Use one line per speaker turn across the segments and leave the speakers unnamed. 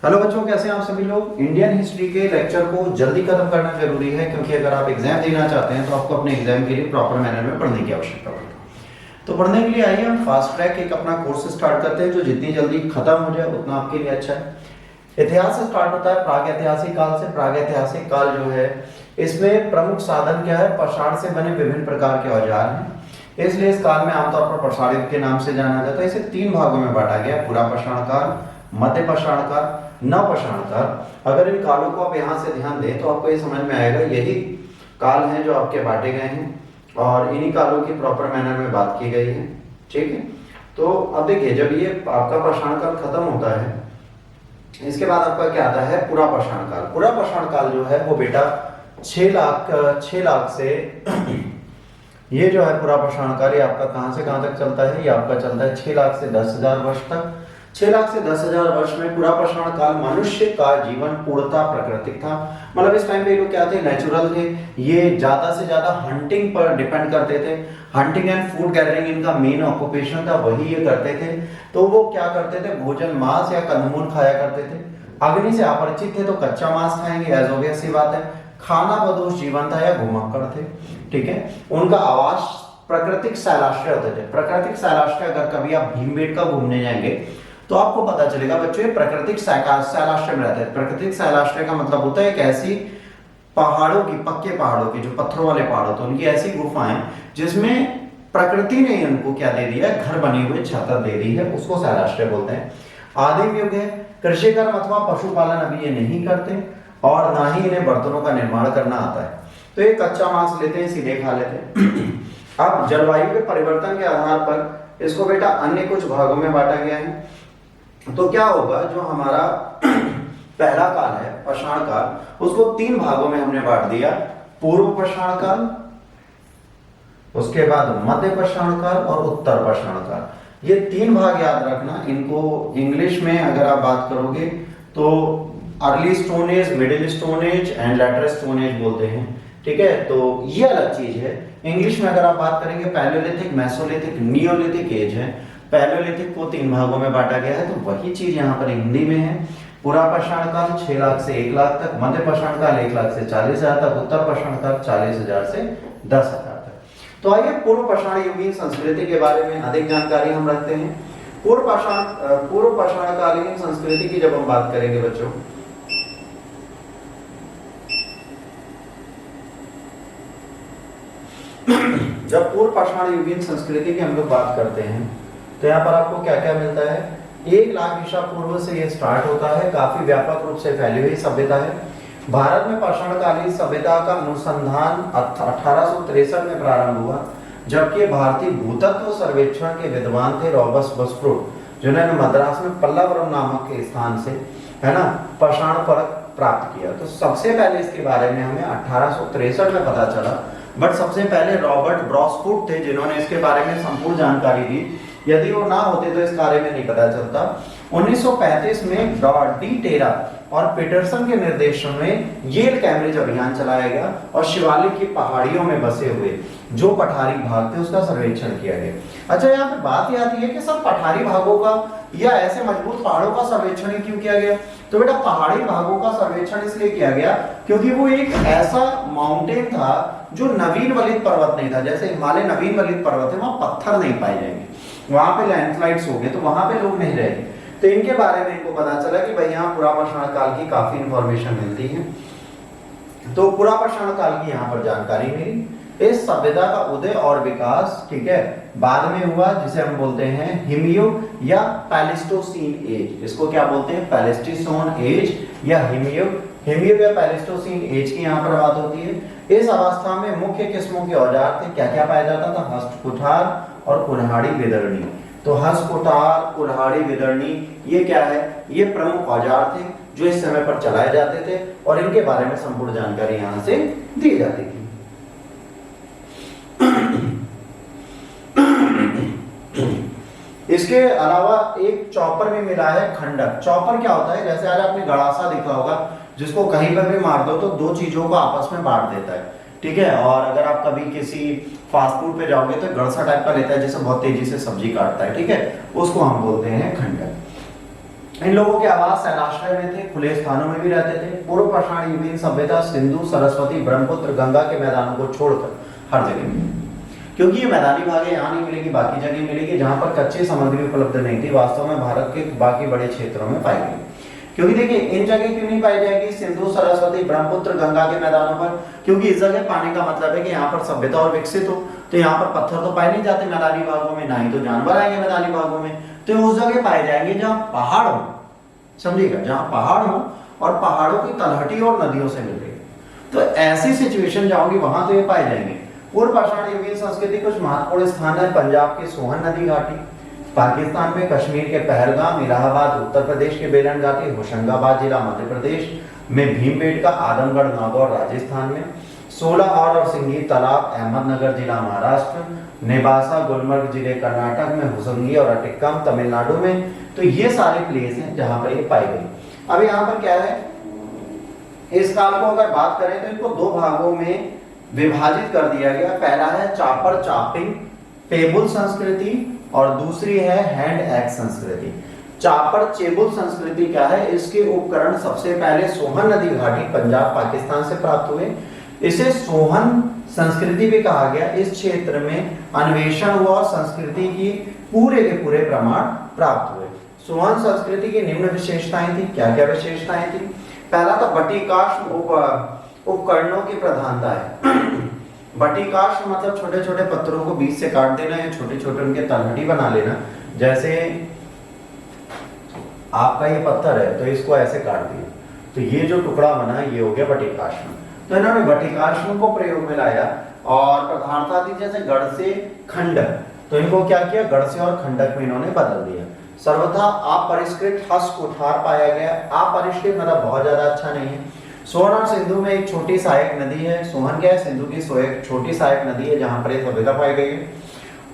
Hello बच्चों, कैसे हैं आप सभी लोग। इंडियन हिस्ट्री के लेक्चर को जल्दी खत्म करना जरूरी है, क्योंकि अगर आप एग्जाम देना चाहते हैं तो आपको अपने एग्जाम के लिए प्रॉपर मैनर में पढ़ने की आवश्यकता पड़ती है। तो पढ़ने के लिए आइए हम फास्ट ट्रैक एक अपना कोर्स स्टार्ट करते हैं, जो जितनी जल्दी खत्म हो जाए उतना आपके लिए अच्छा है। इतिहास से स्टार्ट होता है प्राग ऐतिहासिक काल से। प्राग ऐतिहासिक काल जो है, इसमें प्रमुख साधन क्या है? पाषाण से बने विभिन्न प्रकार के औजार हैं, इसलिए इस काल में आमतौर पर पाषाण युग के नाम से जाना जाता है। इसे 3 भागों में बांटा गया: पूरा पाषाण काल, मध्य पाषाण काल, नवपाषाण काल। अगर इन कालों को आप यहाँ से ध्यान दें तो आपको ये समझ में आएगा, यही काल हैं जो आपके बांटे गए हैं और इन्हीं कालों की प्रॉपर मैनर में बात की गई है। ठीक है, तो अब देखिए, जब ये आपका पाषाण काल खत्म होता है, इसके बाद आपका क्या आता है? पूरा पाषाण काल। पूरा पाषाण काल जो है वो बेटा 6 लाख से ये जो है पूरा पाषाण काल, ये आपका कहां से कहां तक चलता है? ये आपका चलता है 6 लाख से 10,000 वर्ष तक। 6 लाख से 10,000 वर्ष में पूरा पाषाण काल मनुष्य का जीवन पूर्णतः प्राकृतिक था। मतलब इस टाइम पे लोग क्या थे? नेचुरल थे। ये ज्यादा से ज्यादा हंटिंग पर डिपेंड करते थे। हंटिंग एंड फूड गैदरिंग इनका मेन ऑक्यूपेशन था, वही ये करते थे। तो वो क्या करते थे? भोजन मांस या कंदमूल खाया करते थे। अग्नि से अपरिचित थे तो कच्चा मांस खाएंगे, एज ऑब्वियस सी बात है। खाना बदोश जीवन था या घुमक्कड़ थे। ठीक है, उनका आवास प्राकृतिक शैलाश्रय होते थे। प्राकृतिक शैलाश्रय, अगर कभी आप भीमबेटका घूमने जाएंगे तो आपको पता चलेगा बच्चों, ये प्राकृतिक शैलाश्रय में रहते हैं। प्राकृतिक शैलाश्रय का मतलब होता है एक ऐसी पहाड़ों की, पक्के पहाड़ों की, जो पत्थरों वाले पहाड़ होते हैं, उनकी ऐसी गुफाएं जिसमें प्रकृति ने उनको क्या दे दिया? घर बनी हुई छत दे दी है, उसको शैलाश्रय बोलते हैं। आदिम युग है। कृषि कर्म अथवा पशुपालन अभी ये नहीं करते और ना ही इन्हें बर्तनों का निर्माण करना आता है, तो ये कच्चा मांस लेते हैं, सीधे खा लेते हैं। अब जलवायु के परिवर्तन के आधार पर इसको बेटा अन्य कुछ भागों में बांटा गया है। तो क्या होगा, जो हमारा पहला काल है पाषाण काल, उसको 3 भागों में हमने बांट दिया: पूर्व पाषाण काल, उसके बाद मध्य पाषाण काल और उत्तर पाषाण काल। ये 3 भाग याद रखना। इनको इंग्लिश में अगर आप बात करोगे तो early stone age, middle stone age and later stone age बोलते हैं। ठीक है, तो ये अलग चीज है। इंग्लिश में अगर आप बात करेंगे, पैलियोलिथिक, मेसोलिथिक, नियोलिथिक एज है। पैलियोलिथिक को 3 भागों में बांटा गया है, तो वही चीज यहाँ पर हिंदी में है। पूरा पाषाण काल 6 लाख से 1 लाख तक, मध्य पाषाण काल 1 लाख से 40,000 तक, उत्तर पाषाण काल 40,000 से 10,000 तक। तो आइए पूर्व पाषाण युगीन संस्कृति के बारे में अधिक जानकारी हम रखते हैं। पूर्व पाषाण कालीन संस्कृति की जब हम बात करेंगे बच्चों, जब पूर्व पाषाण युगीन संस्कृति की हम लोग बात करते हैं तो यहाँ पर आपको क्या क्या मिलता है? 1 लाख ईसा पूर्व से ये स्टार्ट होता है। काफी व्यापक रूप से फैली हुई सभ्यता है। भारत में पाषाणकालीन सभ्यता का अनुसंधान 1863 में प्रारंभ हुआ, जबकि भारतीय भूतत्व सर्वेक्षण के विद्वान थे रॉबर्ट बसफ्रूट, जिन्होंने मद्रास में पल्लवरम नामक के स्थान से, है ना, पाषाण परख प्राप्त किया। तो सबसे पहले इसके बारे में हमें 1863 में पता चला, बट सबसे पहले रॉबर्ट ब्रॉसफूट थे जिन्होंने इसके बारे में संपूर्ण जानकारी दी। यदि वो ना होते तो इस बारे में नहीं पता चलता। 1935 में डी टेरा और पीटरसन के निर्देशन में येल कैम्ब्रिज अभियान चलाया गया और शिवालिक की पहाड़ियों में बसे हुए जो पठारी भाग थे उसका सर्वेक्षण किया गया। अच्छा, यहाँ पे बात ये आती है कि सब पठारी भागों का या ऐसे मजबूत पहाड़ों का सर्वेक्षण ही क्यों किया गया? तो बेटा, पहाड़ी भागों का सर्वेक्षण इसलिए किया गया क्योंकि वो एक ऐसा माउंटेन था जो नवीन वलित पर्वत नहीं था। जैसे हिमालय नवीन वलित पर्वत है, वहां पत्थर नहीं पाए जाएंगे, वहां पे लैंडस्लाइड्स हो गए, तो वहां पे लोग नहीं रहेंगे। तो इनके बारे में इनको पता चला कि भाई यहाँ पूरा पाषाण काल की काफी इंफॉर्मेशन मिलती है, तो पूरा पाषाण काल की यहाँ पर जानकारी मिली। इस सभ्यता का उदय और विकास, ठीक है, बाद में हुआ, जिसे हम बोलते हैं हिमयुग या पैलेस्टोसीन एज। इसको क्या बोलते हैं? पैलेस्टीसोन एज या हिमयुग। हिमयुग या पैलेस्टोसीन एज की यहाँ पर बात होती है। इस अवस्था में मुख्य किस्मों के औजार थे। क्या क्या पाया जाता था? हस्त कुठार और कुल्हाड़ी विदरणी। तो हस्त कुठार, कुल्हाड़ी विदरणी, ये क्या है? ये प्रमुख औजार थे जो इस समय पर चलाए जाते थे और इनके बारे में संपूर्ण जानकारी यहाँ से दी जाती थी। इसके अलावा एक चॉपर भी मिला है, खंडक। चॉपर क्या होता है? जैसे आज आपने गड़ासा देखा होगा, जिसको कहीं पर भी मार दो तो 2 चीजों को आपस में बांट देता है। ठीक है, और अगर आप कभी किसी फास्ट फूड पे जाओगे तो गड़सा टाइप का लेता है जिसे बहुत तेजी से सब्जी काटता है। ठीक है, उसको हम बोलते हैं खंडक। इन लोगों के आवास सैलाश्रय में थे, खुले स्थानों में भी रहते थे। पूर्व पाषाण युगीन सभ्यता सिंधु, सरस्वती, ब्रह्मपुत्र, गंगा के मैदानों को छोड़कर हर जगह मिली, क्योंकि ये मैदानी भाग यहाँ नहीं मिलेगी, बाकी जगह मिलेगी जहां पर कच्ची सामग्री उपलब्ध नहीं थी, वास्तव में भारत के बाकी बड़े क्षेत्रों में पाई गई। क्योंकि देखिए इन जगह क्यों नहीं पाई जाएगी, सिंधु, सरस्वती, ब्रह्मपुत्र, गंगा के मैदानों पर, क्योंकि इस जगह पाने का मतलब है कि यहाँ पर सभ्यता और विकसित हो, तो यहाँ पर पत्थर तो पाए नहीं जाते मैदानी भागों में, ना ही तो जानवर आएंगे मैदानी भागों में, तो उस जगह पाए जाएंगे जहाँ पहाड़ हो, समझिएगा, जहाँ पहाड़ हो और पहाड़ों की तलहटी और नदियों से मिल रही, तो ऐसी सिचुएशन जाओगी वहां तो ये पाए जाएंगे। पूर्व पाषाण युगीन संस्कृति कुछ महत्वपूर्ण स्थान है, पंजाब की सोहन नदी घाटी, पाकिस्तान में कश्मीर के पहलगाम, इलाहाबाद उत्तर प्रदेश के बेलन घाटी, होशंगाबाद जिला मध्य प्रदेश में भीमबेटका, आदमगढ़ नागौर राजस्थान में, 16 और सिंगी तालाब अहमदनगर जिला महाराष्ट्र, नेबासा गुलमर्ग जिले कर्नाटक में, हुसंगी और अटिक्कम तमिलनाडु में। तो ये सारे प्लेस हैं जहां पर ये पाई गई। अब यहाँ पर क्या है, इस काल को अगर बात करें तो इनको दो भागों में विभाजित कर दिया गया। पहला है चापर चापिंग पेबुल संस्कृति और दूसरी है हैंड एक्स संस्कृति। चापर चेबुल संस्कृति क्या है, इसके उपकरण सबसे पहले सोहन नदी घाटी पंजाब पाकिस्तान से प्राप्त हुए। इसे सोहन संस्कृति भी कहा गया। इस क्षेत्र में अन्वेषण हुआ और संस्कृति की पूरे के पूरे प्रमाण प्राप्त हुए। सोहन संस्कृति की निम्न विशेषताएं थी। क्या क्या विशेषताएं थी? पहला तो बटीकाश उपकरणों की प्रधानता है। बटीकाश मतलब छोटे छोटे पत्थरों को बीच से काट देना या छोटे छोटे उनके तलहटी बना लेना। जैसे आपका ये पत्थर है तो इसको ऐसे काट दिया तो ये जो टुकड़ा बना ये हो गया बटीकाश्म। तो इन्होंने बटीकाश्म को प्रयोग में लाया और प्रधानता थी जैसे गढ़ से खंडक, तो इनको क्या किया, गढ़ से और खंडक में इन्होंने बदल दिया। सर्वथा अपरिष्कृत हस्त कुठार पाया गया। अपरिष्कृत मतलब बहुत ज्यादा अच्छा नहीं है। सोहन और सिंधु में एक छोटी सहायक नदी है। सोहन क्या है, सिंधु की छोटी सहायक नदी है जहां पर ये सभ्यता पाई गई है।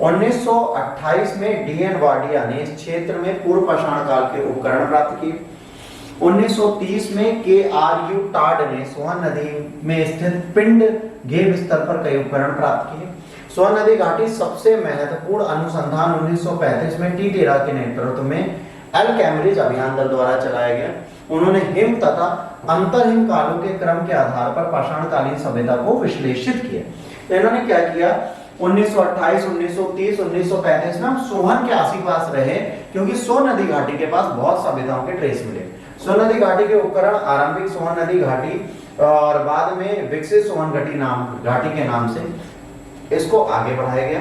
1928 में डी.एन. वाडिया ने इस क्षेत्र में पूर्व पाषाण काल के उपकरण प्राप्त किए। 1930 में के.आर.यू. टाड ने सोहन नदी में स्थित पिंड गेब स्थल पर कई उपकरण प्राप्त किए। सोहन नदी घाटी सबसे महत्वपूर्ण अनुसंधान 1935 में टी टेरा के नेतृत्व में एल कैम्ब्रिज अभियान दल द्वारा चलाया गया। उन्होंने हिम तथा अंतरहिम कालों के क्रम के आधार पर पाषाणकालीन सभ्यता को विश्लेषित किया। तो इन्होंने क्या किया, 1928, 1930, 1935 में हम सोहन के आसपास रहे क्योंकि सोहन नदी घाटी के पास बहुत सभ्यताओं के ट्रेस मिले। सोहन नदी घाटी के उपकरण आरंभिक सोहन नदी घाटी और बाद में विकसित सोहन घाटी के नाम से इसको आगे बढ़ाया गया।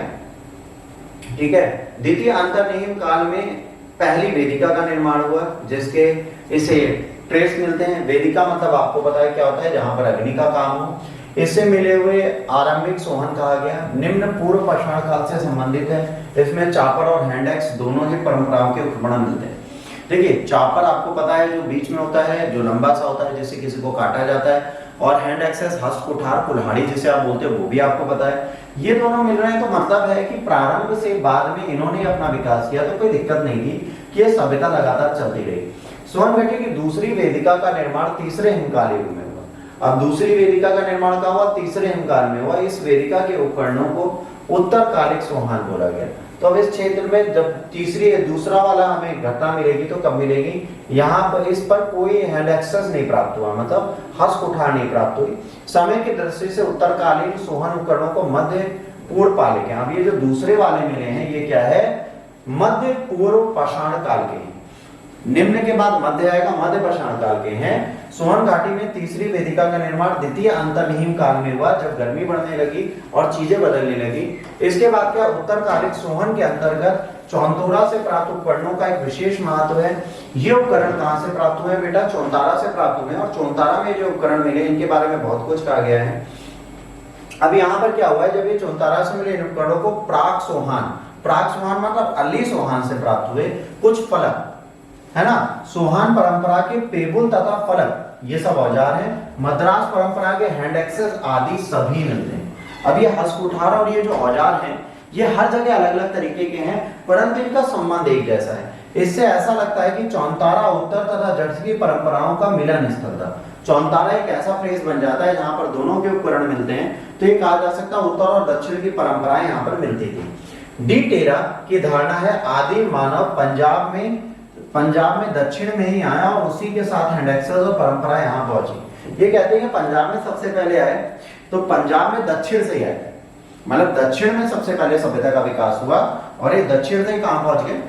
ठीक है। द्वितीय अंतरनिहिम काल में पहली वेदिका का निर्माण हुआ जिसके इसे ट्रेस मिलते हैं। वेदिका मतलब आपको पता है क्या होता है, जहां पर अग्नि का काम हो। इससे मिले हुए आरंभिक सोहन कहा गया। निम्न पूर्व पाषाण काल से संबंधित है। इसमें चापर और हैंड एक्स दोनों ही परंपराओं के उपकरण मिलते हैं। देखिए चापर आपको पता है जो बीच में होता है, जो लंबा सा होता है जिससे किसी को काटा जाता है, और हैंड एक्सेस हस्त कुठार कुल्हाड़ी जिसे आप बोलते हो वो भी आपको पता है। ये दोनों मिल रहे हैं तो मतलब है कि प्रारंभ से बाद में इन्होंने अपना विकास किया तो कोई दिक्कत नहीं थी कि ये सभ्यता लगातार चलती रही। सोहन घाटी की दूसरी वेदिका का निर्माण तीसरे हिमकाल युग में हुआ। अब दूसरी वेदिका का निर्माण कहाँ हुआ, तीसरे हिमकाल में हुआ। इस वेदिका के उपकरणों को उत्तरकालिक सोहान बोला गया। तो अब इस क्षेत्र में जब दूसरा वाला हमें घटना मिलेगी तो कब मिलेगी, यहाँ पर इस पर कोई हैंड एक्सेस नहीं प्राप्त हुआ, मतलब हस्त कुठार नहीं प्राप्त हुई। समय की दृष्टि से उत्तरकालीन सोहन उपकरणों को मध्य पूर्व पालिक हैं। अब ये जो दूसरे वाले मिले हैं ये क्या है, मध्य पूर्व पाषाण काल के हैं। निम्न के बाद मध्य आएगा, मध्य पाषाण काल के हैं। सोहन घाटी में तीसरी वेदिका का निर्माण द्वितीय अंतरनिहिम काल में हुआ जब गर्मी बढ़ने लगी और चीजें बदलने लगी। इसके बाद क्या, उत्तरकालिक सोहन के अंतर्गत चौंतोरा से प्राप्त उपकरणों का एक विशेष महत्व है। ये उपकरण कहां से प्राप्त हुए बेटा, चौंतारा से प्राप्त हुए। और चौंतारा में जो उपकरण मिले इनके बारे में बहुत कुछ कहा गया है। अब यहाँ पर क्या हुआ है, जब ये चौंतारा से मिले इन उपकरणों को प्राक सोहान मतलब अली सोहान से प्राप्त हुए कुछ फलक है ना, सोहान परंपरा के पेबुल तथा फलक ये सब औजार हैं। मद्रास परंपरा के हैंड एक्सेस आदि सभी मिलते हैं। अब ये हस्त कुठार और ये जो औजार हैं ये हर जगह अलग अलग तरीके के हैं परंतु इनका संबंध एक जैसा है। इससे ऐसा लगता है कि चौंतारा उत्तर तथा जट की परंपराओं का मिलन स्थल था। चौंतारा एक ऐसा प्लेस बन जाता है जहां पर दोनों के उपकरण मिलते हैं, तो ये कहा जा सकता है उत्तर और दक्षिण की परंपराएं यहाँ पर मिलती थी। डी टेरा की धारणा है आदि मानव पंजाब में पंजाब में दक्षिण में ही आया और उसी के साथ हैंड एक्सेस और परंपरा यहाँ पहुंची। ये कहते हैं कि पंजाब में सबसे पहले आए, तो पंजाब में दक्षिण से ही आए, मतलब दक्षिण में सबसे पहले सभ्यता का विकास हुआ और ये दक्षिण से ही कहां पहुंच गए,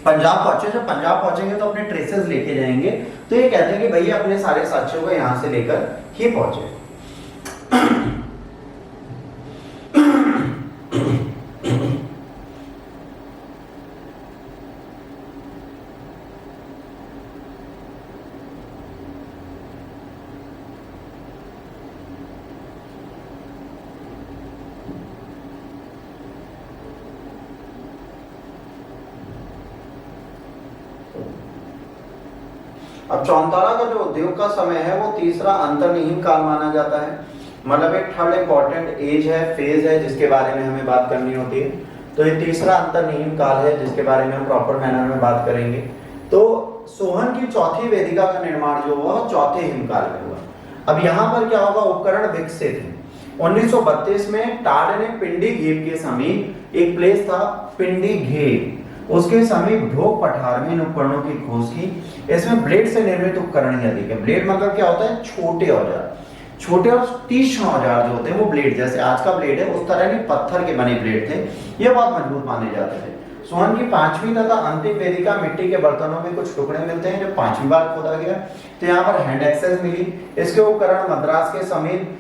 पंजाब पहुंचे। जब पंजाब पहुंचेंगे तो अपने ट्रेसेस लेके जाएंगे, तो ये कहते हैं कि भैया अपने सारे साक्ष्यों को यहां से लेकर ही पहुंचे। अब चौंतारा का जो उद्योग का समय है वो तीसरा अंतर्निहित काल माना जाता है, मतलब एक थर्ड इंपॉर्टेंट एज है, फेज है, जिसके बारे में हमें बात करनी होती है। तो ये तीसरा अंतर्निहित काल है जिसके बारे में हम प्रॉपर मैनर में बात करेंगे। तो सोहन की चौथी वेदिका का निर्माण जो हुआ चौथे हिमकाल में हुआ। अब यहाँ पर क्या होगा, उपकरण विकसित है। 1932 में टाड ने पिंडी घेप के समीप, एक प्लेस था पिंडी घेप, उसके समीप ढोक पठार में इन उपकरणों की खोज की। इसमें ब्लेड से निर्मित उपकरण ही अधिक है। ब्लेड मतलब क्या होता है, छोटे औजार, छोटे और तीक्ष्ण औजार जो होते हैं वो ब्लेड, जैसे आज का ब्लेड है उस तरह नहीं, पत्थर के बने ब्लेड थे, ये बहुत मजबूत माने जाते थे। सोहन की पांचवी तथा अंतिम वेदिका मिट्टी के बर्तनों में कुछ टुकड़े मिलते हैं जो पांचवी बार खोदा गया। तो यहाँ पर हैंड एक्सेस मिली। इसके उपकरण मद्रास के समीप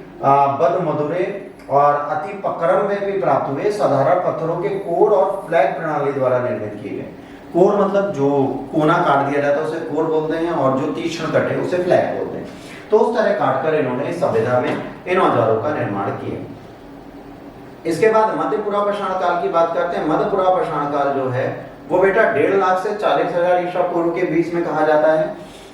बद मधुरे और अति पकरम में भी प्राप्त हुए। साधारण पत्थरों के कोर और फ्लैग प्रणाली द्वारा निर्मित किए गए। कोर मतलब जो कोना काट दिया जाता है उसे कोर बोलते हैं, और जो तीक्ष्ण कटे उसे फ्लैग बोलते हैं। तो उस तरह काटकर इन्होंने इस सभ्यता में इन औजारों का निर्माण किया। इसके बाद मध्य पुरापाषाण काल की बात करते हैं। मध्य पुरापाषाण काल जो है वो बेटा 1.5 लाख से 40,000 ईसा पूर्व के बीच में कहा जाता है।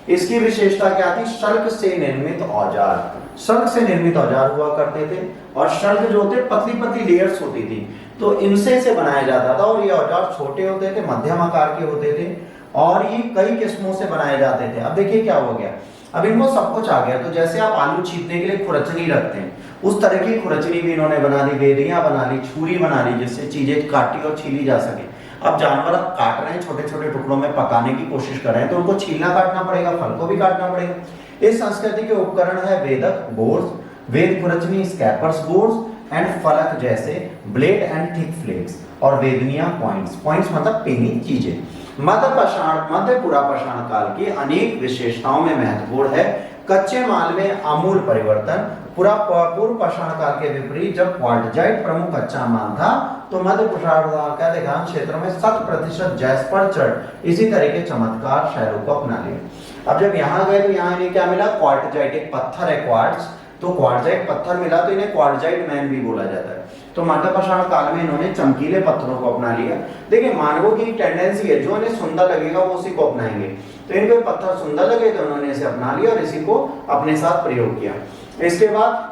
इसकी विशेषता क्या थी, शल्क से निर्मित औजार, शल्क से निर्मित औजार हुआ करते थे, और शल्क जो होते पतली पतली लेयर्स होती थी, तो इनसे इसे बनाया जाता था। और ये औजार छोटे होते थे, मध्यम आकार के होते थे, और ये कई किस्मों से बनाए जाते थे। अब देखिए क्या हो गया, अब इनको सब कुछ आ गया। तो जैसे आप आलू छीलने के लिए खुरचनी रखते हैं, उस तरह की खुरचनी भी इन्होंने बना दी, बेरियां बना ली, छुरी बना ली, जिससे चीजें काटी और छीली जा सके। अब जानवर काट रहे हैं, छोटे छोटे टुकड़ों में पकाने की कोशिश कर रहे हैं, तो उनको छीलना काटना पड़ेगा, फल को भी काटना पड़ेगा। इस संस्कृति के उपकरण है वेदक बोर्ड्स, वेद खुरचनी, स्कैपर्स बोर्ड्स एंड फलक जैसे ब्लेड एंड थिक फ्लेक्स, और वेदनिया पॉइंट्स, पॉइंट्स मतलब पेनी चीजें। मध्य पुरापाषाण काल की अनेक विशेषताओं में महत्वपूर्ण है कच्चे माल में आमूल परिवर्तन। पूर्व पाषाण काल के विपरीत जब क्वार्टजाइट प्रमुख कच्चा माल था, तो मध्य पाषाण काल के अधिकांश क्षेत्रों में 100% जैस्पर चट इसी तरह के चमत्कार शैलों को अपना लिया। अब जब यहाँ गए तो यहाँ इन्हें क्या मिला, क्वार्टजाइट, एक पत्थर है क्वार्ट्ज, तो क्वार्टजाइट पत्थर मिला, तो इन्हें क्वार्टजाइट मैन भी बोला जाता है। तो मध्य पाषाण काल में इन्होंने चमकीले पत्थरों को अपना लिया। देखिए मानवों की टेंडेंसी है, जो इन्हें सुंदर लगेगा वो उसी को अपनाएंगे। तो इनको पत्थर सुंदर लगे तो उन्होंने इसे अपना लिया और इसी को अपने साथ प्रयोग किया। इसके बाद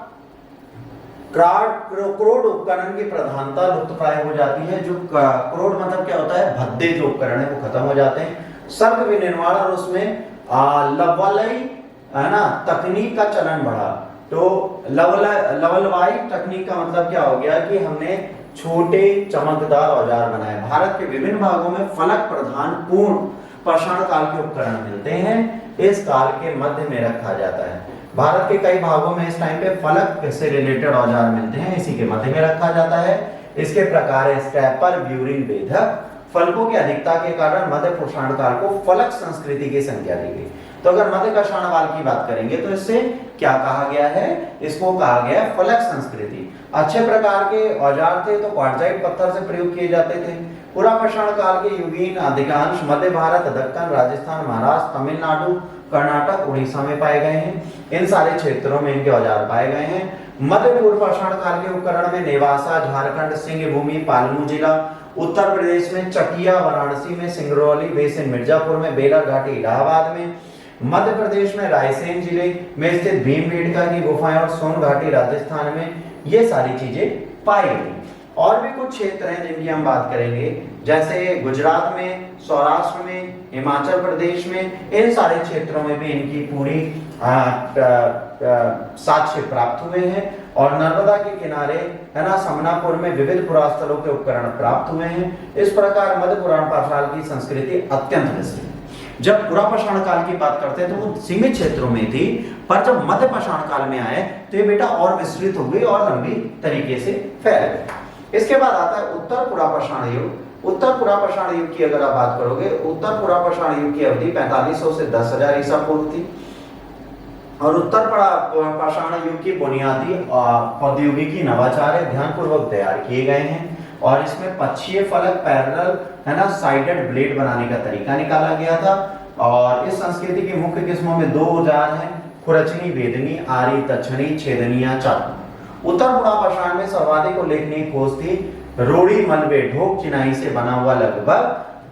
क्रोड उपकरण की प्रधानता लुप्त प्राय हो जाती है। जो क्रोड मतलब क्या होता है, भद्दे जो उपकरण है वो खत्म हो जाते हैं। सर्प विनिर्माण और उसमें लवलई है ना तकनीक का चलन बढ़ा। तो लवलवाई तकनीक का मतलब क्या हो गया कि हमने छोटे चमकदार औजार बनाए। भारत के विभिन्न भागों में फलक प्रधान पूर्ण पाषाण काल के उपकरण मिलते हैं, इस काल के मध्य में रखा जाता है। भारत के कई भागों में इस टाइम पे फलक से रिलेटेड औजार मिलते हैं, इसी के मध्य में रखा जाता है। इसके प्रकार है स्क्रैपर, ब्यूरिन, वेधक। फलकों की अधिकता के कारण मध्य पाषाण काल को फलक संस्कृति की संज्ञा दी गई। तो अगर मध्य पाषाण काल की बात करेंगे तो इससे क्या कहा गया है, इसको कहा गया है फलक संस्कृति। अच्छे प्रकार के औजार थे तो क्वार्टजाइट पत्थर से प्रयोग किए जाते थे। पुरापाषाण काल के युगीन अधिकांश मध्य भारत, दक्कन, राजस्थान, महाराष्ट्र, तमिलनाडु, कर्नाटक, उड़ीसा में पाए गए हैं। इन सारे क्षेत्रों में इनके औजार पाए गए हैं। मध्य पूर्व पाषाण काल के उपकरण में नेवासा, झारखंड, सिंह भूमि, पालमू जिला, उत्तर प्रदेश में चकिया, वाराणसी में सिंगरौली बेसिन, मिर्जापुर में बेलर घाटी, इलाहाबाद में, मध्य प्रदेश में रायसेन जिले में स्थित भीमबेटका की गुफाएं और सोन घाटी राजस्थान में ये सारी चीजें पाई गई। और भी कुछ क्षेत्र हैं जिनकी हम बात करेंगे, जैसे गुजरात में, सौराष्ट्र में, हिमाचल प्रदेश में, इन सारे क्षेत्रों में भी इनकी पूरी साक्ष्य प्राप्त हुए हैं। और नर्मदा के किनारे है ना, समनापुर में विविध पुरास्थलों के उपकरण प्राप्त हुए हैं। इस प्रकार मध्य पुराण पाषाण की संस्कृति अत्यंत विस्तृत है। जब पुरापाषाण काल की बात करते हैं तो वो सीमित क्षेत्रों में थी, पर जब मध्य पाषाण काल में आए तो ये बेटा और विस्तृत हो गई और लंबी तरीके से फैल गई। इसके बाद आता है उत्तर पुरापाषाण युग। उत्तर पुरापाषाण युग की अगर आप बात करोगे, उत्तर पुरापाषाण युग की अवधि 4500 से 10,000 ईसा पूर्व थी। और उत्तर पाषाण युग की बुनियादी प्रौद्योगिकी नवाचार ध्यानपूर्वक तैयार किए गए हैं। और इसमें पक्षीय फलक पैरेलल है ना साइडेड ब्लेड बनाने का तरीका निकाला गया था। और इस संस्कृति की मुख्य किस्मों में दो औजार हैं, खुरचनी, वेदनी, आरी, तक्षणी, छेदनिया, चाकू। उत्तर पुरापाषाण में सर्वाधिक उल्लेखनीय खोज थी रोड़ी मलबे ढोक चिनाई से बना हुआ लगभग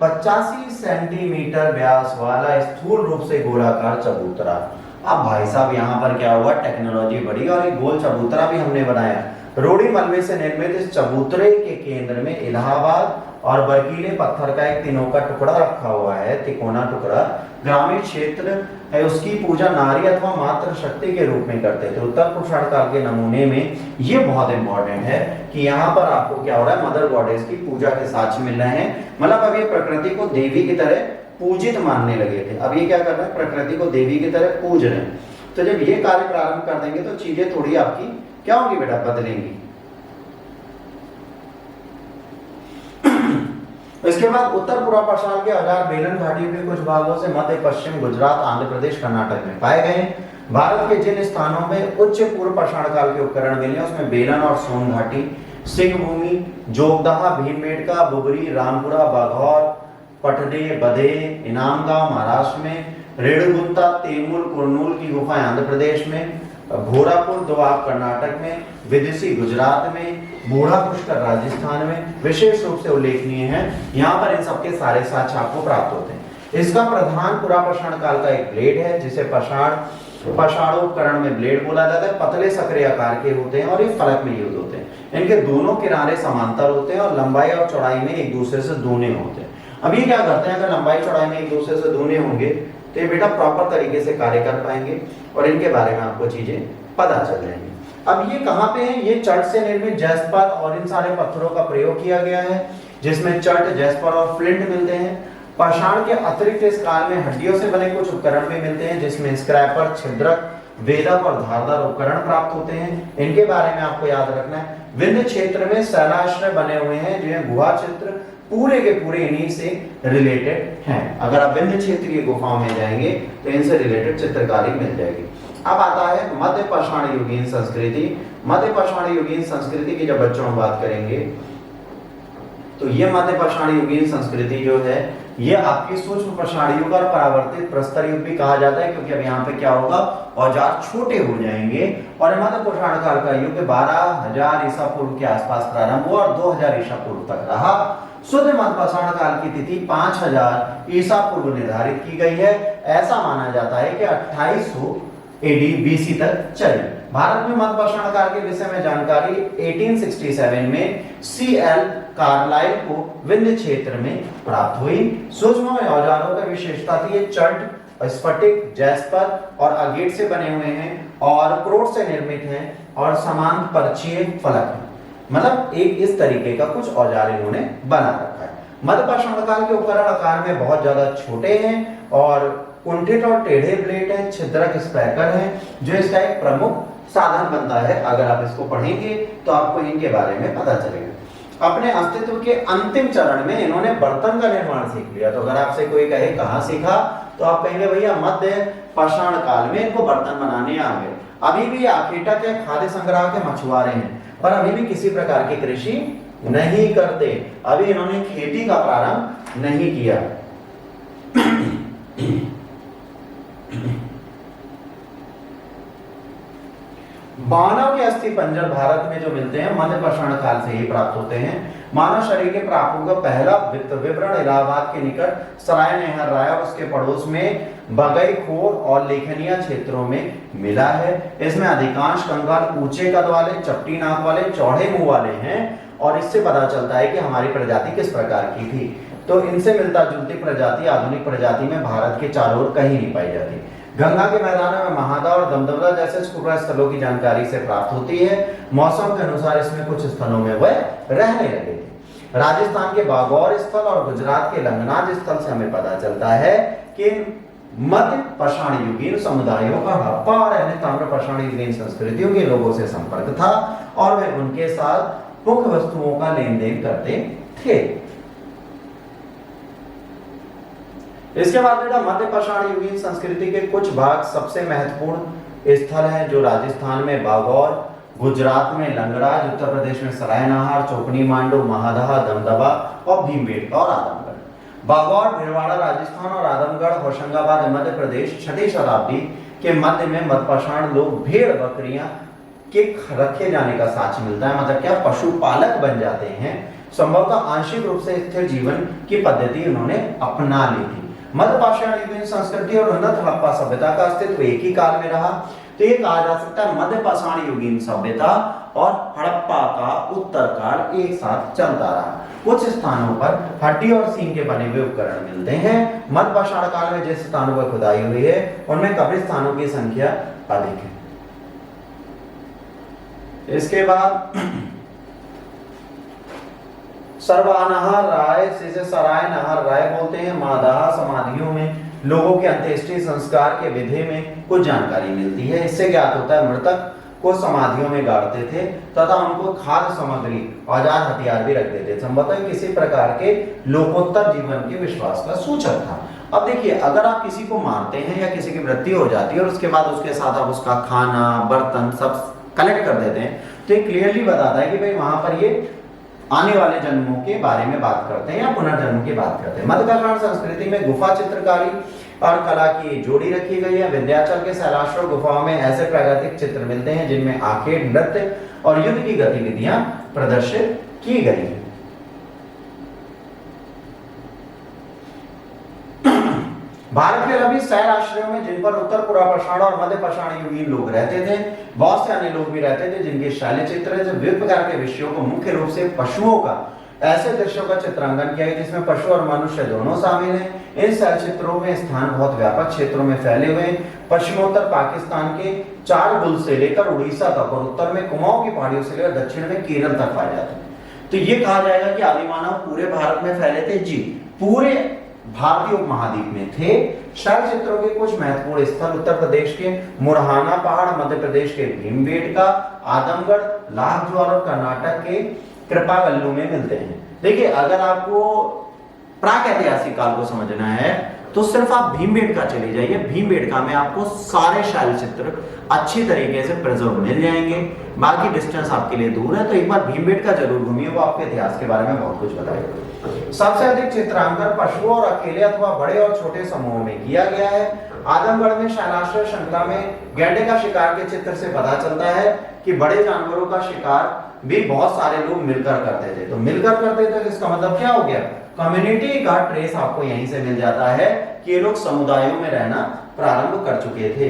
85 सेंटीमीटर व्यास वाला स्थूल रूप से गोलाकार चबूतरा। अब भाई साहब यहाँ पर क्या हुआ, टेक्नोलॉजी बढ़ी और एक गोल चबूतरा भी हमने बनाया। रोड़ी मलबे से निर्मित इस चबूतरे के केंद्र में इलाहाबाद और बर्फीले पत्थर का एक तीनों का टुकड़ा रखा हुआ है, तिकोना टुकड़ा। ग्रामीण क्षेत्र है, उसकी पूजा नारी अथवा मातृ शक्ति के रूप में करते थे। उत्तर पुराण काल के नमूने में ये बहुत इंपॉर्टेंट है कि यहाँ पर आपको क्या हो रहा है, मदर गॉडेस की पूजा के साक्ष्य मिल रहे हैं। मतलब अब ये प्रकृति को देवी की तरह पूजित मानने लगे थे। अब ये क्या कर रहे हैं, प्रकृति को देवी की तरह पूज रहे हैं। तो जब ये कार्य प्रारंभ कर देंगे तो चीजें थोड़ी आपकी क्या होगी बेटा, बदलेंगी। इसके बाद उत्तर पुरापाषाण के औजार बेलन घाटी के कुछ भागों से मध्य पश्चिम गुजरात, आंध्र प्रदेश, कर्नाटक में पाए गए। भारत के जिन स्थानों में उच्च पूर्व पाषाण काल के उपकरण मिले उसमें बेलन और सोन घाटी, सिंह भूमि, जोगदहा, भीमबेटका, बुबरी, रामपुरा, बाघौर, पटदे, बधे, इनामगांव महाराष्ट्र में, रेणुगुंता, तेमुल, कुरनूल की गुफाएं आंध्र प्रदेश में, भोरापुर दोआब कर्नाटक में, विदिशी गुजरात में, बूढ़ा पुष्कर राजस्थान में विशेष रूप से उल्लेखनीय है। यहाँ पर इन सबके सारे साक्ष्य आपको प्राप्त होते हैं। इसका प्रधान पुरापाषाण काल का एक ब्लेड है जिसे पाषाणोपकरण में ब्लेड बोला जाता है। पतले सकरे आकार के होते हैं और ये फलक में यूज होते हैं। इनके दोनों किनारे समांतर होते हैं और लंबाई और चौड़ाई में एक दूसरे से दूने होते हैं। अब ये क्या करते हैं, अगर लंबाई चौड़ाई में एक दूसरे से दूने होंगे तो ये बेटा प्रॉपर तरीके से कार्य कर पाएंगे और इनके बारे में आपको चीजें पता चल जाएंगी। अब ये कहाँ पे है, ये चट से निर्मित जैस्पर और इन सारे पत्थरों का प्रयोग किया गया है जिसमें चट, जैस्पर और फ्लिंट मिलते हैं। पाषाण के अतिरिक्त इस काल में हड्डियों से बने कुछ उपकरण भी मिलते हैं जिसमें स्क्रैपर, छिद्रक, वेदक और धारदार उपकरण प्राप्त होते हैं। इनके बारे में आपको याद रखना है। विंध्य क्षेत्र में शैलाश्रय बने हुए हैं जो गुहा चित्र पूरे के पूरे इन्हीं से रिलेटेड हैं। अगर आप विंध्य क्षेत्र की गुफाओं में जाएंगे तो इनसे रिलेटेड चित्रकारी मिल जाएगी। अब आता है मध्य पाषाण युगीन संस्कृति। मध्य पाषाण युगीन संस्कृति की जब बच्चों हम बात करेंगे तो ये मध्य पाषाण युगीन संस्कृति जो है ये आपकी सूक्ष्म पाषाण युग और परावर्तित प्रस्तर युग भी कहा जाता है, क्योंकि अब यहाँ पे क्या होगा, औजार छोटे हो जाएंगे। और मध्य पाषाण काल का युग 12,000 ईसा पूर्व के आसपास प्रारंभ हुआ और 2000 ईसा पूर्व तक रहा। शुद्ध मध्य पाषाण काल की तिथि 5000 ईसा पूर्व निर्धारित की गई है। ऐसा माना जाता है कि 2800 एडी बीसी तक चली। भारत में मध्य पाषाण काल के विषय में जानकारी 1867 में सीएल कार्लाइल को विंध्य क्षेत्र में प्राप्त हुई। सूक्ष्म औजारों की विशेषता थी ये चट, स्फटिक, जैस्पर और अगेट से बने हुए हैं और क्रोट से निर्मित हैं और समान पर्चिये फलक हैं। मतलब एक इस तरीके का कुछ औजार इन्होंने बना रखा है। मध्य पाषाण काल के उपकरण आकार में बहुत ज्यादा छोटे हैं और कुंठित और टेढ़े ब्लेड हैं, छिद्रक स्पैकर हैं जो इसका एक प्रमुख साधन बनता है। अगर आप इसको पढ़ेंगे तो आपको इनके बारे में पता चलेगा। अपने अस्तित्व के अंतिम चरण में इन्होंने बर्तन का निर्माण सीख लिया। तो अगर आपसे कोई कहे कहाँ सीखा तो आप कहेंगे भैया मध्य पाषाण काल में इनको बर्तन बनाने आ गए। अभी भी आखेटा के खाद्य संग्रह के मछुआरे हैं पर अभी भी किसी प्रकार की कृषि नहीं करते। अभी इन्होंने खेती का प्रारंभ नहीं किया। मानव के अस्थि पंजर भारत में जो मिलते हैं मध्य पाषाण काल से ही प्राप्त होते हैं। मानव शरीर के प्रापों का पहला विवरण इलाहाबाद के निकट सराय नहर राय और उसके पड़ोस में बगई खोर और लेखनिया क्षेत्रों में मिला है। इसमें अधिकांश कंकाल ऊंचे कद वाले, चपटी नाक वाले, चौड़े मुंह वाले हैं और इससे पता चलता है कि हमारी प्रजाति किस प्रकार की थी। तो इनसे मिलता जुलती प्रजाति आधुनिक प्रजाति में भारत के चारों ओर कहीं नहीं पाई जाती। गंगा के मैदानों में महादा और दमदमा जैसे स्कूबा स्थलों की जानकारी से प्राप्त होती है। मौसम के अनुसार इसमें कुछ स्थलों में वह रहने लगे थे। राजस्थान के बागौर स्थल और गुजरात के लंगनाज स्थल से हमें पता चलता है कि मध्य पाषाण युगीन समुदायों का हड़प्पा और अन्य ताम्र पाषाण युगीन संस्कृतियों के लोगों से संपर्क था और वे उनके साथ मुख्य वस्तुओं का लेन देन करते थे। इसके बाद बेटा मध्य पाषाण युगीन संस्कृति के कुछ भाग सबसे महत्वपूर्ण स्थल हैं जो राजस्थान में बागौर, गुजरात में लंगड़ाज, उत्तर प्रदेश में सरायनहार, चौकनी मांडू, महादहा, दमदमा और भीमबेटका और आदमगढ़। बागौर, भिलवाड़ा राजस्थान और आदमगढ़ होशंगाबाद मध्य प्रदेश 6वीं शताब्दी के मध्य में मध्यपाषाण लोग भेड़ बकरियां के रखे जाने का साक्ष्य मिलता है। मतलब क्या, पशुपालक बन जाते हैं। संभवतः आंशिक रूप से स्थिर जीवन की पद्धति उन्होंने अपना ली थी। मध्य पाषाण युगीन संस्कृति और उन्नत हड़प्पा सभ्यता का अस्तित्व एक ही काल में रहा, तो ये कहा जा सकता है मध्य पाषाण युगीन सभ्यता और हड़प्पा का उत्तर काल एक साथ चलता रहा। कुछ स्थानों पर हड्डी और सींग के बने हुए उपकरण मिलते हैं। मध्य पाषाण काल में जिस स्थानों पर खुदाई हुई है उनमें कब्रिस्तानों की संख्या अधिक है। इसके बाद सर्वानहार राय, जिसे सराय नहर राय बोलते हैं, मादाहा समाधियों में लोगों के अंत्येष्टि संस्कार के विधि में कुछ जानकारी मिलती है। इससे ज्ञात होता है मृतक को समाधियों में गाड़ते थे तथा उनको खाद्य सामग्री, औजार, हथियार भी रख देते थे। संभवतः किसी प्रकार के लोकोत्तर जीवन के विश्वास का सूचक था। अब देखिए, अगर आप किसी को मारते हैं या किसी की मृत्यु हो जाती है और उसके बाद उसके साथ आप उसका खाना, बर्तन सब कलेक्ट कर देते हैं, तो ये क्लियरली बताता है कि भाई वहां पर ये आने वाले जन्मों के बारे में बात करते हैं या पुनर्जन्म की बात करते हैं। मध्य पाषाण संस्कृति में गुफा चित्रकारी और कला की जोड़ी रखी गई है। विंध्याचल के शैलाश्वर गुफाओं में ऐसे प्राकृतिक चित्र मिलते हैं जिनमें आखेट, नृत्य और युद्ध की गतिविधियां प्रदर्शित की गई है। भारत के सभी शैल आश्रयों में जिन पर उत्तर पूर्वापाषाण और मध्य पाषाण युगीन लोग रहते थे, बहुत से अन्य लोग भी रहते थे जिनके शैल चित्र से विभिन्न प्रकार के विषयों को, मुख्य रूप से पशुओं का, ऐसे दृश्यों का चित्रांकन किया है जिसमें पशु और मनुष्य दोनों शामिल हैं। इन शैल चित्रों में स्थान बहुत व्यापक क्षेत्रों में फैले हुए हैं। पश्चिमोत्तर पाकिस्तान के चारबुल से लेकर उड़ीसा तक और उत्तर में कुमाऊं की पहाड़ियों से लेकर दक्षिण में केरल तक पाए जाते हैं। तो ये कहा जाएगा कि आदि मानव पूरे भारत में फैले थे। जी, पूरे भारतीय उपमहाद्वीप में थे। शैल चित्रों के कुछ महत्वपूर्ण स्थल उत्तर प्रदेश के मुरहाना पहाड़, मध्य प्रदेश के भीमबेटका, आदमगढ़, लाख ज्वार और कर्नाटक के कृपागल्लू में मिलते हैं। देखिए, अगर आपको प्राक ऐतिहासिक काल को समझना है तो सिर्फ आप भीमबेटका चले जाइए। भीमबेटका में आपको सारे शैल चित्र अच्छी तरीके से प्रिजर्व मिल जाएंगे। बाकी डिस्टेंस आपके लिए दूर है, तो एक बार भीमबेटका जरूर घूमिए, वो आपके इतिहास के बारे में बहुत कुछ बताएगा। सबसे अधिक चित्रांकन पशुओं और अकेले अथवा बड़े और छोटे समूहों में किया गया है। आदमगढ़ में शैलाश्वर श्रृंखला में गैंडे का शिकार के चित्र से पता चलता है कि बड़े जानवरों का शिकार भी बहुत सारे लोग मिलकर करते थे। तो मिलकर करते थे, इसका मतलब क्या हो गया, कम्युनिटी का ट्रेस आपको यहीं से मिल जाता है कि ये लोग समुदायों में रहना प्रारंभ कर चुके थे।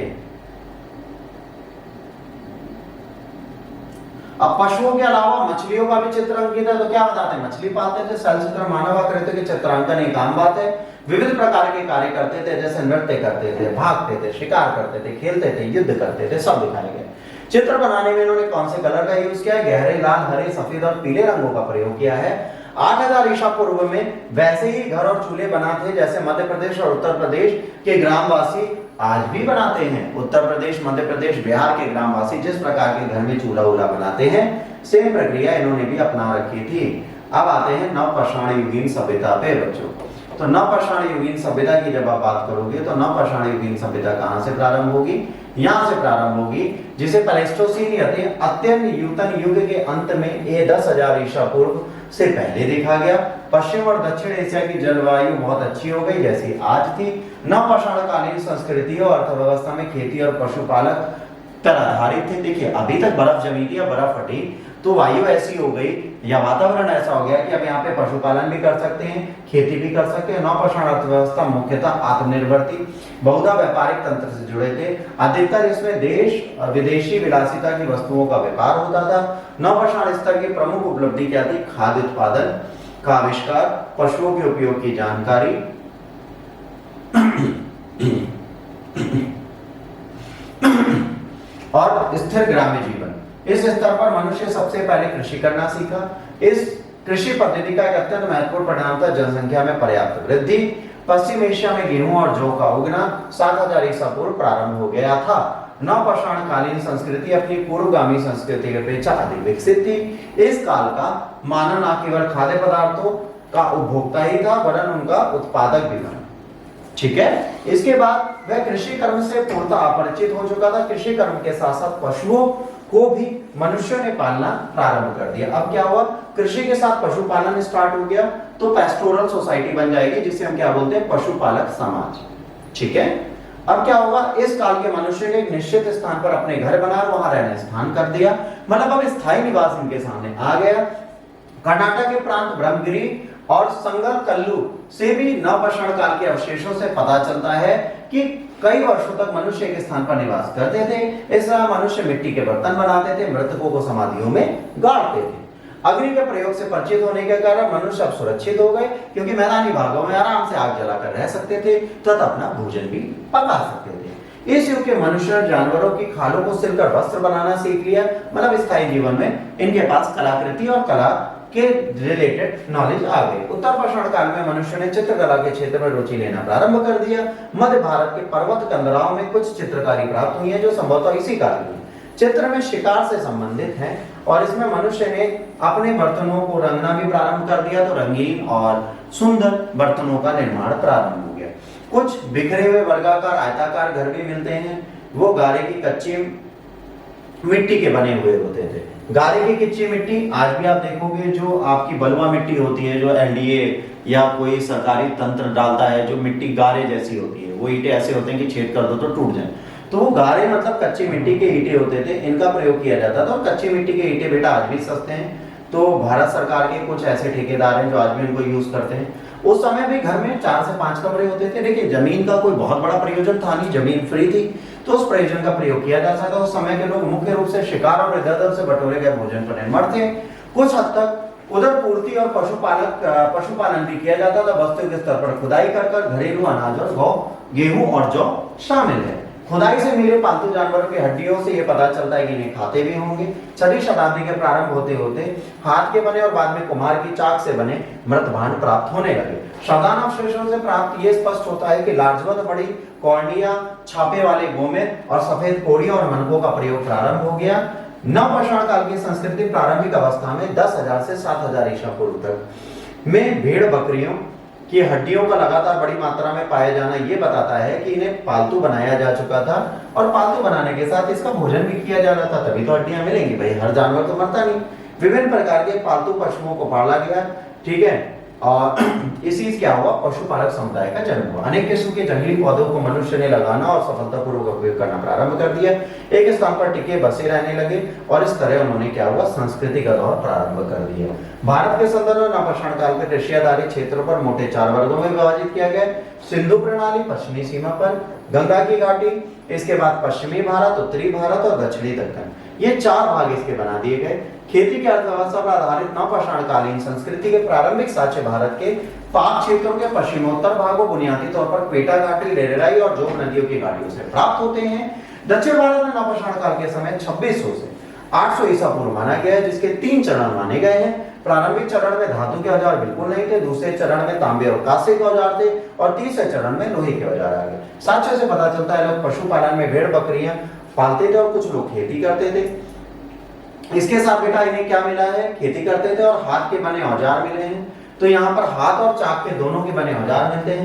अब पशुओं के अलावा मछलियों का भी चित्र अंकित है, तो क्या बताते हैं, मछली पालते थे। शैल चित्र मानव आकृति के चित्रांकन एक आम बात है। विविध प्रकार के कार्य करते थे, जैसे नृत्य करते थे, भागते थे, शिकार करते थे, खेलते थे, युद्ध करते थे, सब दिखाए गए। चित्र बनाने में इन्होंने कौन से कलर का यूज किया है, गहरे लाल, हरे, सफेद और पीले रंगों का प्रयोग किया है। 8000 ईसा पूर्व में वैसे ही घर और चूल्हे बनाते जैसे मध्य प्रदेश और उत्तर प्रदेश के ग्रामवासी आज भी बनाते हैं। उत्तर प्रदेश, मध्य प्रदेश, बिहार के ग्रामवासी जिस प्रकार के घर में चूल्हा वूल्हा बनाते हैं, सेम प्रक्रिया इन्होंने भी अपना रखी थी। अब आते हैं नवपाषाण युगीन सभ्यता पे बच्चों। तो नवपाषाण युगीन सभ्यता की जब आप बात करोगे तो नवपाषाण युगीन सभ्यता कहां से प्रारंभ होगी, यहां से प्रारंभ होगी, जिसे प्लेस्टोसीन या अत्यंत युग के अंत में 10,000 ईसा पूर्व से पहले देखा गया। पश्चिम और दक्षिण एशिया की जलवायु बहुत अच्छी हो गई जैसी आज थी। नवपाषाणकालीन संस्कृति और अर्थव्यवस्था में खेती और पशुपालक पर आधारित थे। देखिए, अभी तक बर्फ जमी थी या बर्फ हटी, तो वायु ऐसी हो गई या वातावरण ऐसा हो गया कि अब यहाँ पे पशुपालन भी कर सकते हैं, खेती भी कर सकते हैं। नौपाषाण अर्थव्यवस्था मुख्यतः आत्मनिर्भर थी, बहुधा व्यापारिक तंत्र से जुड़े थे। अधिकतर इसमें देश और विदेशी विलासिता की वस्तुओं का व्यापार होता था। नौपाषाण स्तर की प्रमुख उपलब्धि क्या थी? खाद्य उत्पादन का आविष्कार, पशुओं के उपयोग की जानकारी, और स्थिर ग्राम्य जीवन। इस स्तर पर मनुष्य सबसे पहले कृषि करना सीखा। इस कृषि पद्धति का एक अत्यंत महत्वपूर्ण परिणाम था जनसंख्या में पर्याप्त वृद्धि। पश्चिम एशिया में गेहूं और जौ का उगना 7000 ईसा पूर्व प्रारंभ हो गया था। नवपाषाण कालीन संस्कृति अपनी पूर्वगामी संस्कृति की अपेक्षा अधिक विकसित थी। इस काल का मानव न केवल खाद्य पदार्थों का उपभोक्ता ही था वरन उनका उत्पादक भी बना। ठीक है, इसके बाद वह कृषि कर्म से पूर्णतः अपरिचित हो चुका था। कृषि कर्म के साथ साथ पशुओं को भी मनुष्यों ने पालना प्रारंभ कर दिया। अब क्या हुआ? कृषि के साथ पशुपालन स्टार्ट हो गया, तो पेस्टोरल सोसाइटी बन जाएगी जिसे हम क्या बोलते हैं? पशुपालक समाज। ठीक है, अब क्या होगा? इस काल के मनुष्य ने एक निश्चित स्थान पर अपने घर बना और वहां रहने स्थान कर दिया, मतलब अब स्थायी निवास इनके सामने आ गया। कर्नाटक के प्रांत ब्रह्मगिरी और संगरकल्लू से भी नवपाषाण काल के अवशेषों से पता चलता है कि कई वर्षों तक मनुष्य एक स्थान पर निवास करते थे। इस तरह मनुष्य मिट्टी के बर्तन बनाते थे, मृतकों को समाधियों में गाड़ते थे। अग्नि के प्रयोग से परिचित होने के कारण मनुष्य अब सुरक्षित हो गए, क्योंकि मैदानी भागों में आराम से आग जलाकर रह सकते थे तथा अपना भोजन भी पका सकते थे। इस युग के मनुष्य जानवरों की खालों को सिलकर वस्त्र बनाना सीख लिया, मतलब स्थायी जीवन में इनके पास कलाकृति और कला के रिलेटेड नॉलेज आ गई। उत्तरपाषाण काल में मनुष्य ने चित्रकला के क्षेत्र में रुचि लेना प्रारंभ कर दिया। मध्य भारत के पर्वत कंदराओं में कुछ चित्रकारी प्राप्त हुई है जो संभवतः इसी काल की चित्र में शिकार से संबंधित है, और इसमें मनुष्य ने अपने बर्तनों को रंगना भी प्रारंभ कर दिया, तो रंगीन और सुंदर बर्तनों का निर्माण प्रारंभ हो गया। कुछ बिखरे हुए वर्गाकार आयताकार घर भी मिलते हैं, वो गारे की कच्ची मिट्टी के बने हुए होते थे। गारे की कच्ची मिट्टी आज भी आप देखोगे, जो आपकी बलुआ मिट्टी होती है, जो एनडीए या कोई सरकारी तंत्र डालता है, जो मिट्टी गारे जैसी होती है, वो ईंटें ऐसे होते हैं कि छेद कर दो तो टूट जाए, तो वो गारे मतलब कच्ची मिट्टी के ईंटें होते थे, इनका प्रयोग किया जाता था। और कच्ची मिट्टी के ईंटें बेटा आज भी सस्ते हैं, तो भारत सरकार के कुछ ऐसे ठेकेदार हैं जो आज भी इनको यूज करते हैं। उस समय भी घर में 4 से 5 कमरे होते थे। देखिए, जमीन का कोई बहुत बड़ा प्रयोजन था नहीं, जमीन फ्री थी, तो उस प्रयोजन का प्रयोग किया जा सकता। उस समय के लोग मुख्य रूप से शिकार और इधर उधर से बटोरे गए भोजन पर निर्भर थे। कुछ हद तक उधर पूर्ति और पशुपालन भी किया जाता था। वस्तु के स्तर पर खुदाई कर घरेलू अनाज और गेहूं और जौ शामिल है। खुदाई से मिले पालतू जानवरों की हड्डियों से यह पता चलता है कि इन्हें खाते भी होंगे। 6वीं शताब्दी के प्रारंभ होते होते हाथ के बने और बाद में कुम्हार की चाक से बने मृत भांड प्राप्त होने लगे। शवदान अवशेषों से प्राप्त ये स्पष्ट होता है कि लार्जवत बड़ी कॉर्निया, छापे वाले गोमेद और सफेद कोड़ियों और मनकों का प्रयोग प्रारंभ हो गया। नवपाषाण काल की संस्कृति प्रारंभिक अवस्था में 10,000 से 7,000 ईसा पूर्व तक में भेड़ बकरियों की हड्डियों का लगातार बड़ी मात्रा में पाया जाना ये बताता है कि इन्हें पालतू बनाया जा चुका था, और पालतू बनाने के साथ इसका भोजन भी किया जा रहा था, तभी तो हड्डियां मिलेंगी भाई, हर जानवर तो मरता नहीं। विभिन्न प्रकार के पालतू पशुओं को पाला गया, ठीक है, और इसी क्या हुआ? पशुपालक समुदाय का जन्म हुआ। अनेक किस्म के जंगली पौधों को मनुष्य ने लगाना और सफलतापूर्वक उपयोग करना प्रारंभ कर दिया। एक स्थान पर टिके बसे रहने लगे, और इस तरह उन्होंने क्या हुआ? संस्कृति का दौर प्रारंभ कर दिया। भारत के संदर्भ में नवपाषाण काल के कृषि आधारित क्षेत्रों पर मोटे 4 वर्गों में विभाजित किया गया। सिंधु प्रणाली पश्चिमी सीमा पर, गंगा की घाटी, इसके बाद पश्चिमी भारत, उत्तरी भारत और दक्षिणी दक्कन, ये 4 भाग इसके बना दिए गए। खेती की अर्थव्यवस्था पर आधारित नवपाषाण कालीन संस्कृति के प्रारंभिक साक्ष्य भारत के पाक क्षेत्रों के पश्चिमोत्तर भागों, बुनियादी तौर पर पेटा घाटी, लेरेराई और जोग नदियों की घाटियों से प्राप्त होते हैं। दक्षिण भारत में नवपाषाण काल के समय 2600 से 800 ईसा पूर्व माना गया है, जिसके 3 चरण माने गए हैं। प्रारंभिक चरण में धातु के औजार बिल्कुल नहीं थे, दूसरे चरण में तांबे और कांसे के औजार थे, और तीसरे चरण में लोहे के औजार आ गए। साक्ष्य से पता चलता है लोग पशुपालन में भेड़ बकरियां पालते थे और कुछ लोग खेती करते थे। इसके साथ बेटा इन्हें क्या मिला है? खेती करते थे और हाथ के बने औजार मिले हैं। तो यहाँ पर हाथ और चाक के दोनों के बने औजार मिलते हैं।